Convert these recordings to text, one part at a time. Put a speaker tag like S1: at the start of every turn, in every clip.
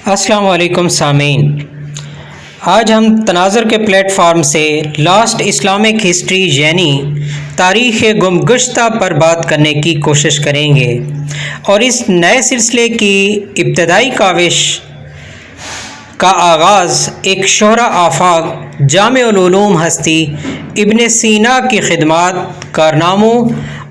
S1: अस्सलाम वालेकुम सामीन। आज हम तनाज़ुर के प्लेटफार्म से लास्ट इस्लामिक हिस्ट्री यानी तारीख़ गुमगुश्ता पर बात करने की कोशिश करेंगे और इस नए सिलसिले की इब्तदाई काविश का आगाज़ एक शोहरा आफाक जामिउल उलूम हस्ती इब्न सीना की खिदमात, कारनामों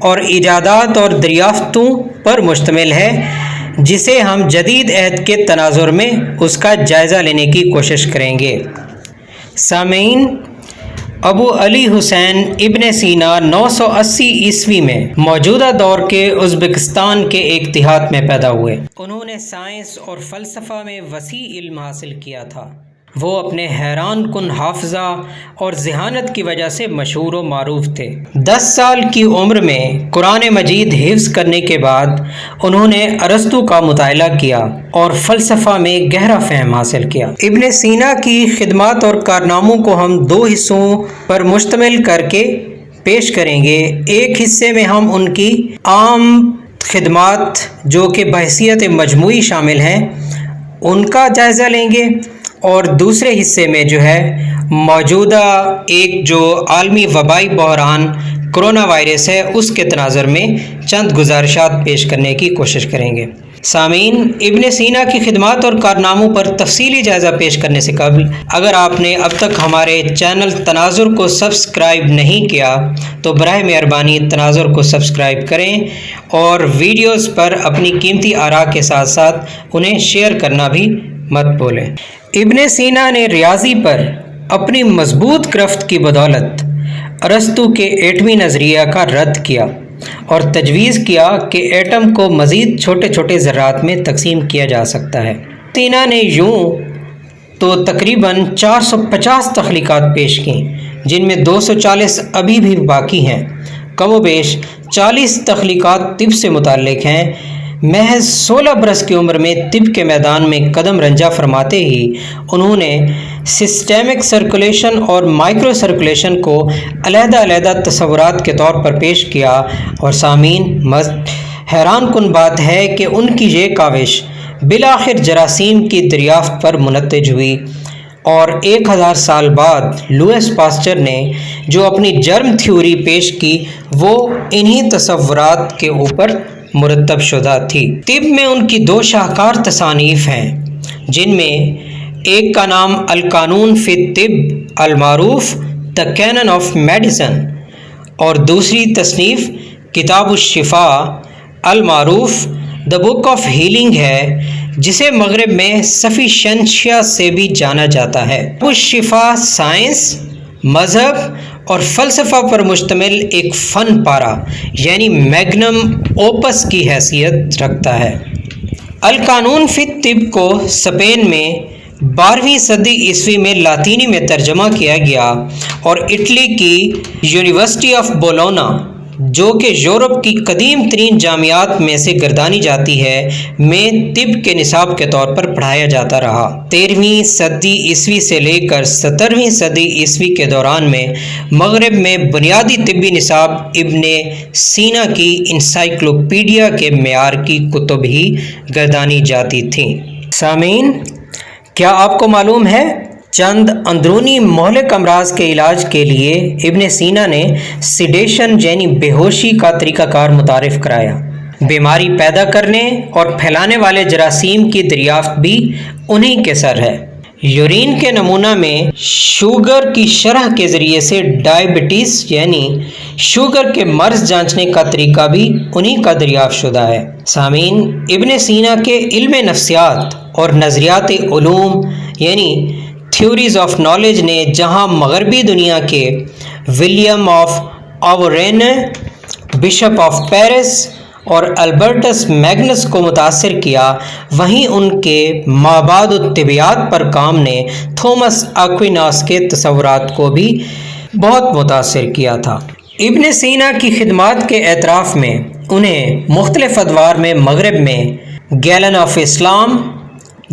S1: और इजादात और दरियाफ्तों पर मुश्तमिल है, जिसे हम जदीद अहद के तनाज़ुर में उसका जायज़ा लेने की कोशिश करेंगे। सामीन, अबू अली हुसैन इब्न सीना 980 ईस्वी में मौजूदा दौर के उज़्बेकिस्तान के एक देहात में पैदा हुए। उन्होंने साइंस और फ़लसफ़ा में वसी इल्म हासिल किया था। वो अपने हैरान कुन हाफ़ज़ा और ज़हानत की वजह से मशहूर व मारूफ थे। 10 साल की उम्र में कुरान मजीद हिफ्ज़ करने के बाद उन्होंने अरस्तु का मुताला किया और फ़लसफ़ा में गहरा फ़हम हासिल किया। इब्न सीना की खिदमात और कारनामों को हम 2 हिस्सों पर मुश्तमिल करके पेश करेंगे। एक हिस्से में हम उनकी आम खिदमात जो कि बहैसियत मजमूई शामिल हैं उनका जायज़ा लेंगे और दूसरे हिस्से में जो है मौजूदा एक जो आलमी वबाई बहरान कोरोना वायरस है उसके तनाज़ुर में चंद गुजारिशात पेश करने की कोशिश करेंगे। सामीन, इब्न सीना की खिदमात और कारनामों पर तफसीली जायज़ा पेश करने से कबल अगर आपने अब तक हमारे चैनल तनाज़ुर को सब्सक्राइब नहीं किया तो बराह मेहरबानी तनाज़ुर को सब्सक्राइब करें और वीडियोज़ पर अपनी कीमती आरा के साथ साथ उन्हें शेयर करना भी मत भूलें। इब्न सीना ने रियाजी पर अपनी मजबूत गिरफ्त की बदौलत अरस्तु के एटमी नज़रिया का रद्द किया और तजवीज़ किया कि एटम को मज़ीद छोटे छोटे ज़र्रात में तकसीम किया जा सकता है। सीना ने यूँ तो तकरीबन 450 तख्लीक़ात पेश की, जिनमें 240 अभी भी बाकी हैं। कमोबेश 40 तख्लीक़ात तिब से मुताल्लिक़ हैं। महज 16 बरस की उम्र में तिब के मैदान में कदम रंजा फरमाते ही उन्होंने सिस्टेमिक सर्कुलेशन और माइक्रो सर्कुलेशन को अलहदा तस्वुरात के तौर पर पेश किया। और सामीन, हैरान कुन बात है कि उनकी ये काविश बिलाखिर जरासीम की दरियाफ्त पर मुनत्तज हुई और 1000 साल बाद लुईस पास्चर ने जो अपनी जर्म थ्योरी पेश की वो इन्हीं तस्वुरात के ऊपर मुरतब शुदा थी। तिब में उनकी 2 शाहकार तसानीफ़ हैं, जिनमें एक का नाम अल कानून फ़ी तिब अल मारूफ द कैनन ऑफ मेडिसन और दूसरी तसनीफ़ किताब शिफा अल मारूफ द बुक ऑफ हीलिंग है, जिसे मगरब में सफ़िशंशिया से भी जाना जाता है। उस शिफा साइंस, मज़हब और फ़लसफ़ा पर मुश्तमिल एक फ़न पारा यानी मैग्नम ओपस की हैसियत रखता है। अल कानून फ़ी तिब को स्पेन में 12वीं सदी ईस्वी में लातीनी में तर्जमा किया गया और इटली की यूनिवर्सिटी ऑफ बोलोना, जो कि यूरोप की कदीम तरीन जामियात में से गर्दानी जाती है, में तिब के निसाब के तौर पर पढ़ाया जाता रहा। 13वीं सदी ईस्वी से लेकर 17वीं सदी ईस्वी के दौरान में मगरब में बुनियादी तिब्बी निसाब इब्न सीना की इंसाइक्लोपीडिया के मेयार की कुतुब ही गर्दानी जाती थी। सामीन, क्या आपको मालूम है चंद अंदरूनी मोहलिक अमराज के इलाज के लिए इब्न सीना ने सिडेशन यानी बेहोशी का तरीक़ाकार मुतारिफ़ कराया। बीमारी पैदा करने और फैलाने वाले जरासीम की दरियाफ्त भी उन्हीं के सर है। यूरिन के नमूना में शुगर की शरह के ज़रिए से डायबिटीज़ यानी शुगर के मर्ज़ जांचने का तरीका भी उन्हीं का दरियाफ्त शुदा है। सामीन, इब्न सीना के इल्म नफ्सियात और नज़रियात उलूम यानी थ्योरीज़ ऑफ नॉलेज ने जहां मगरबी दुनिया के William of Auvergne, bishop of Paris और अल्बर्टस मैग्नस को मुतासर किया, वहीं उनके माबाद-उत-तिबियात पर काम ने थॉमस एक्विनास के तस्वुरात को भी बहुत मुतासर किया था। इब्न सीना की खिदमात के एतराफ़ में उन्हें मुख्तलिफ अदवार में मगरब में Galen of Islam,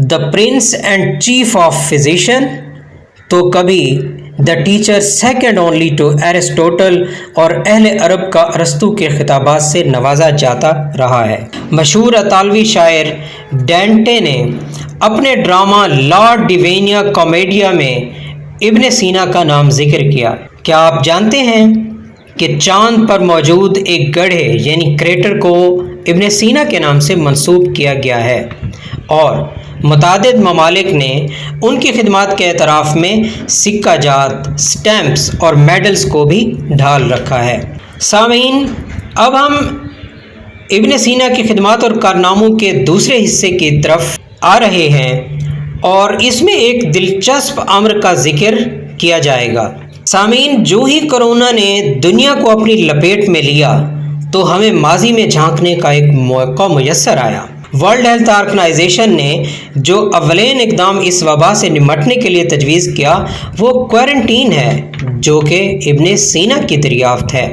S1: the prince and chief of physician, तो कभी the teacher second only to Aristotle और अहले अरब का अरस्तु के खिताबात से नवाजा जाता रहा है। मशहूर अतालवी शायर डेंटे ने اپنے ڈرامہ لا ڈیوینیا کامیڈیا میں ابن سینا کا نام ذکر کیا۔ کیا آپ جانتے ہیں کہ چاند پر موجود ایک گڑھے یعنی کریٹر کو ابن سینا کے نام سے منسوب کیا گیا ہے اور متعدد ممالک نے ان کی خدمات کے اعتراف میں سکہ جات، سٹیمپس اور میڈلز کو بھی ڈھال رکھا ہے۔ سامعین، اب ہم ابن سینا کی خدمات اور کارناموں کے دوسرے حصے کی طرف آ رہے ہیں اور اس میں ایک دلچسپ امر کا ذکر کیا جائے گا۔ سامعین، جو ہی کرونا نے دنیا کو اپنی لپیٹ میں لیا تو ہمیں ماضی میں جھانکنے کا ایک موقع میسر آیا۔ ورلڈ ہیلتھ آرگنائزیشن نے جو اولین اقدام اس وبا سے نمٹنے کے لیے تجویز کیا وہ کوارنٹین ہے، جو کہ ابن سینا کی دریافت ہے۔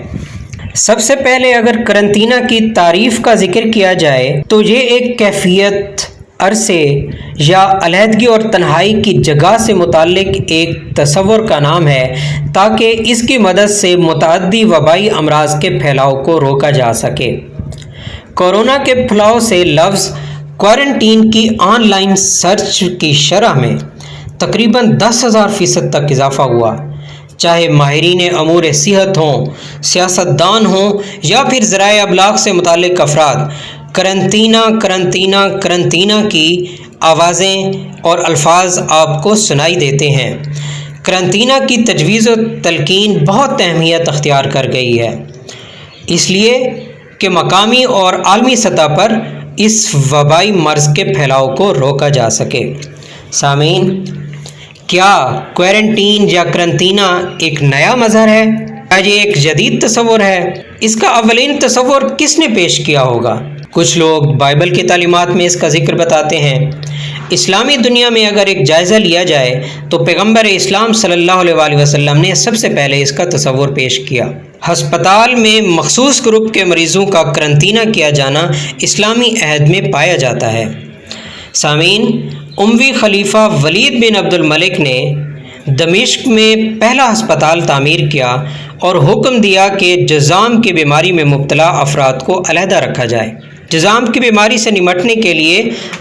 S1: سب سے پہلے اگر قرنطینہ کی تعریف کا ذکر کیا جائے تو یہ ایک کیفیت، عرصے یا علیحدگی اور تنہائی کی جگہ سے متعلق ایک تصور کا نام ہے تاکہ اس کی مدد سے متعدی وبائی امراض کے پھیلاؤ کو روکا جا سکے۔ کورونا کے پھیلاؤ سے لفظ کوارنٹین کی آن لائن سرچ کی شرح میں تقریباً 10,000% تک اضافہ ہوا۔ چاہے ماہرین امور صحت ہوں، سیاستدان ہوں یا پھر ذرائع ابلاغ سے متعلق افراد، قرنطینہ قرنطینہ قرنطینہ کی آوازیں اور الفاظ آپ کو سنائی دیتے ہیں۔ قرنطینہ کی تجویز و تلقین بہت اہمیت اختیار کر گئی ہے، اس لیے کہ مقامی اور عالمی سطح پر اس وبائی مرض کے پھیلاؤ کو روکا جا سکے۔ سامعین، کیا کوارنٹین یا قرنطینہ ایک نیا مظہر ہے؟ کیا یہ ایک جدید تصور ہے؟ اس کا اولین تصور کس نے پیش کیا ہوگا؟ کچھ لوگ بائبل کی تعلیمات میں اس کا ذکر بتاتے ہیں۔ اسلامی دنیا میں اگر ایک جائزہ لیا جائے تو پیغمبر اسلام صلی اللہ علیہ وآلہ وسلم نے سب سے پہلے اس کا تصور پیش کیا۔ ہسپتال میں مخصوص گروپ کے مریضوں کا قرنطینہ کیا جانا اسلامی عہد میں پایا جاتا ہے۔ سامعین، اموی خلیفہ ولید بن عبد الملک نے دمشق میں پہلا ہسپتال تعمیر کیا اور حکم دیا کہ جذام کی بیماری میں مبتلا افراد کو علیحدہ رکھا جائے۔ جذام کی بیماری سے نمٹنے کے لیے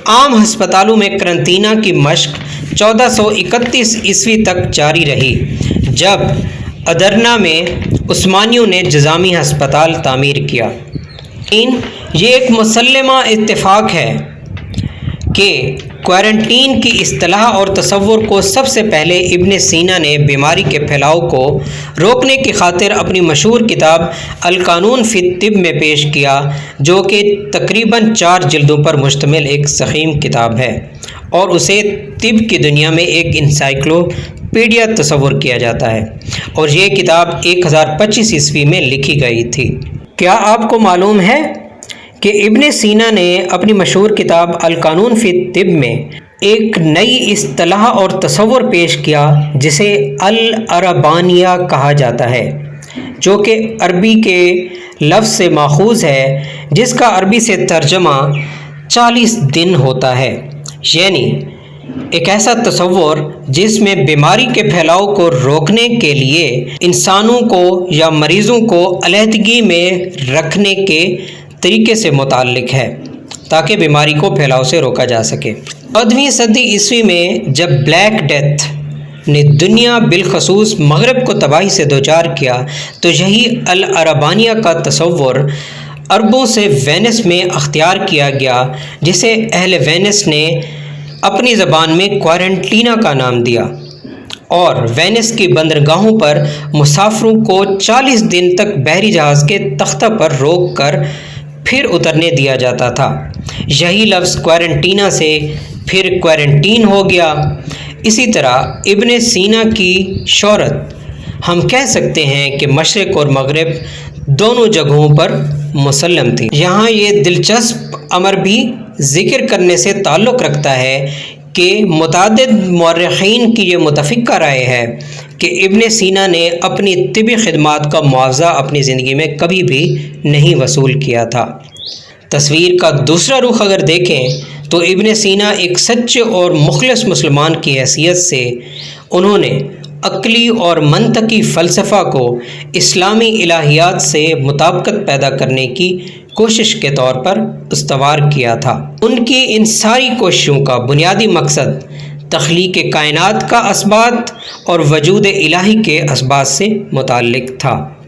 S1: عام ہسپتالوں میں قرنطینہ کی مشق 1431 عیسوی تک جاری رہی، جب ادرنا میں عثمانیوں نے جذامی ہسپتال تعمیر کیا۔ یہ ایک مسلمہ اتفاق ہے کہ کوارنٹین کی اصطلاح اور تصور کو سب سے پہلے ابن سینا نے بیماری کے پھیلاؤ کو روکنے کی خاطر اپنی مشہور کتاب القانون فی الطب میں پیش کیا، جو کہ تقریباً 4 جلدوں پر مشتمل ایک ضخیم کتاب ہے اور اسے طب کی دنیا میں ایک انسائکلوپیڈیا تصور کیا جاتا ہے، اور یہ کتاب 1025 عیسوی میں لکھی گئی تھی۔ کیا آپ کو معلوم ہے کہ ابن سینا نے اپنی مشہور کتاب القانون فی الطب میں ایک نئی اصطلاح اور تصور پیش کیا جسے العربانیہ کہا جاتا ہے، جو کہ عربی کے لفظ سے ماخوذ ہے جس کا عربی سے ترجمہ 40 دن ہوتا ہے، یعنی ایک ایسا تصور جس میں بیماری کے پھیلاؤ کو روکنے کے لیے انسانوں کو یا مریضوں کو علیحدگی میں رکھنے کے طریقے سے متعلق ہے تاکہ بیماری کو پھیلاؤ سے روکا جا سکے۔ 14ویں صدی عیسوی میں جب بلیک ڈیتھ نے دنیا بالخصوص مغرب کو تباہی سے دوچار کیا تو یہی العربانیہ کا تصور عربوں سے وینس میں اختیار کیا گیا، جسے اہل وینس نے اپنی زبان میں کوارنٹینہ کا نام دیا، اور وینس کی بندرگاہوں پر مسافروں کو 40 دن تک بحری جہاز کے تختہ پر روک کر پھر اترنے دیا جاتا تھا۔ یہی لفظ کوارنٹینہ سے پھر کوارنٹین ہو گیا۔ اسی طرح ابن سینا کی شہرت ہم کہہ سکتے ہیں کہ مشرق اور مغرب دونوں جگہوں پر مسلم تھی۔ یہاں یہ دلچسپ امر بھی ذکر کرنے سے تعلق رکھتا ہے کہ متعدد مورخین کی یہ متفقہ رائے ہے کہ ابن سینا نے اپنی طبی خدمات کا معاوضہ اپنی زندگی میں کبھی بھی نہیں وصول کیا تھا۔ تصویر کا دوسرا رخ اگر دیکھیں تو ابن سینا ایک سچے اور مخلص مسلمان کی حیثیت سے انہوں نے عقلی اور منطقی فلسفہ کو اسلامی الہیات سے مطابقت پیدا کرنے کی کوشش کے طور پر استوار کیا تھا۔ ان کی ان ساری کوششوں کا بنیادی مقصد تخلیق کائنات کا اسبات اور وجود الہی کے اسبات سے متعلق تھا۔